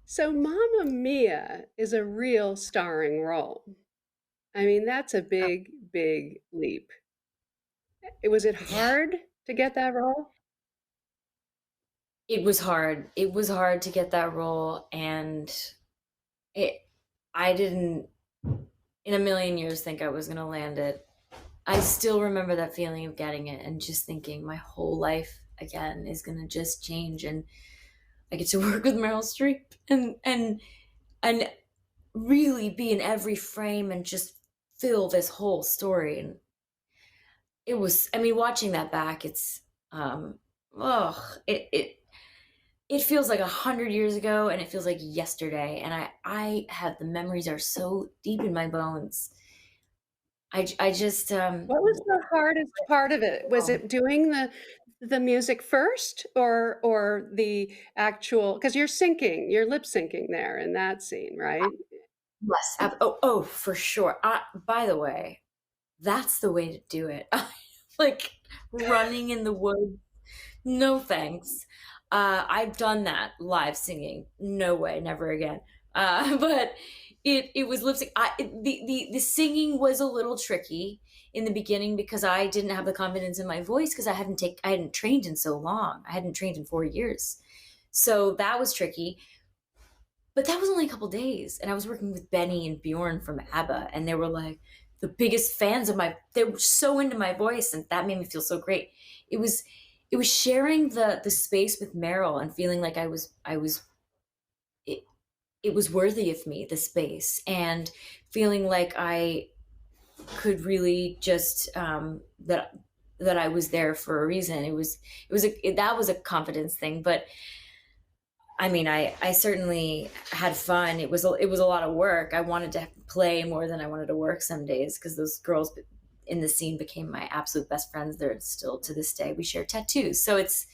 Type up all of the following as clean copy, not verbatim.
So Mamma Mia is a real starring role. I mean, that's a Uh, big, big leap. Was it yeah, hard to get that role? it was hard. It was hard to get that role, and it I didn't in a million years think I was gonna land it. I still remember that feeling of getting it and just thinking my whole life again is gonna just change, and I get to work with Meryl Streep and really be in every frame and just fill this whole story. And it was, I mean, watching that back, it's oh, it feels like 100 years ago, and it feels like yesterday. And I have the memories are so deep in my bones. I just What was the hardest part of it? Was oh, it doing the music first or the actual, because you're lip syncing there in that scene, right? yes, oh, for sure. By the way, that's the way to do it. Like running in the woods. No thanks. I've done that live singing. No way, never again. But it was lip sync. The singing was a little tricky in the beginning because I didn't have the confidence in my voice because I hadn't trained in so long. I hadn't trained in 4 years, so that was tricky. But that was only a couple days, and I was working with Benny and Bjorn from ABBA, and they were like the biggest fans of my. They were so into my voice, and that made me feel so great. It was, it was sharing the space with Meryl and feeling like it, it was worthy of me, the space, and feeling like I could really just that I was there for a reason. That was a confidence thing, but I mean, I certainly had fun. It was a lot of work. I wanted to play more than I wanted to work some days because those girls in the scene became my absolute best friends. They're still to this day. We share tattoos, so it's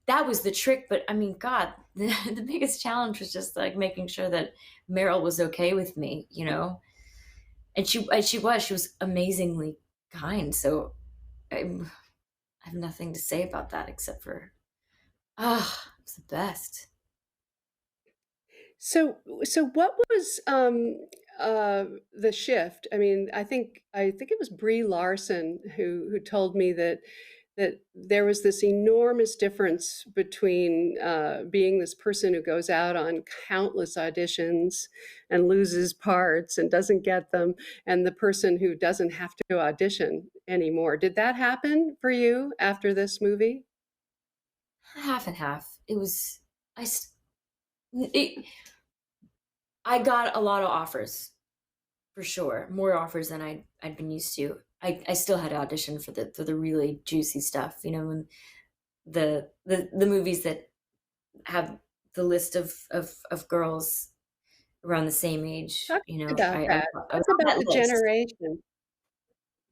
that was the trick. But I mean, God, the biggest challenge was just like making sure that Meryl was okay with me, you know. And she was amazingly kind. So I have nothing to say about that except for it's the best. So what was the shift? I mean, I think it was Brie Larson who told me that there was this enormous difference between being this person who goes out on countless auditions and loses parts and doesn't get them, and the person who doesn't have to audition anymore. Did that happen for you after this movie? Half and half. It was I s- it, I got a lot of offers for sure, more offers than I'd been used to. I still had to audition for the really juicy stuff, you know, and the movies that have the list of girls around the same age, Talk you know, about that. I Talk was on about that the list. generation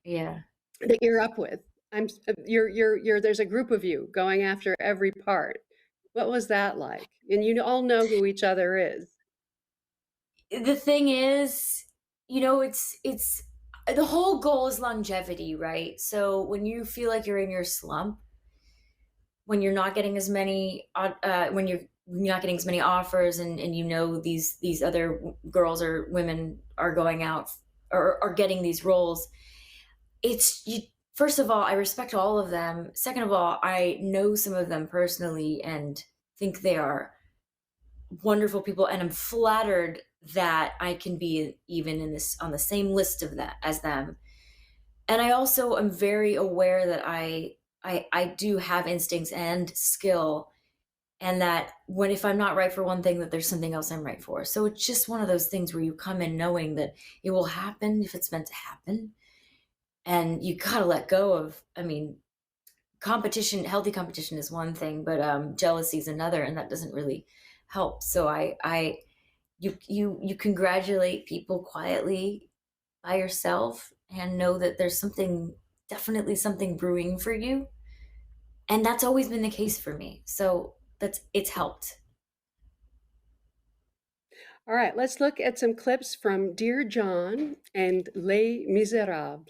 Yeah. that you're up with. You're there's a group of you going after every part. What was that like? And you all know who each other is. The thing is, you know, it's the whole goal is longevity, right? So when you feel like you're in your slump, when you're not getting as many when you're not getting as many offers, and you know these other girls or women are going out or are getting these roles, it's you. First of all, I respect all of them. Second of all, I know some of them personally and think they are wonderful people, and I'm flattered that I can be even in this on the same list of that as them. And I also am very aware that I do have instincts and skill, and that when if I'm not right for one thing, that there's something else I'm right for. So it's just one of those things where you come in knowing that it will happen if it's meant to happen, and you gotta let go of. I mean, competition, healthy competition is one thing, but jealousy is another, and that doesn't really help. So I you congratulate people quietly by yourself and know that there's something, definitely something brewing for you, and that's always been the case for me. So that's it's helped. All right, let's look at some clips from Dear John and Les Miserables.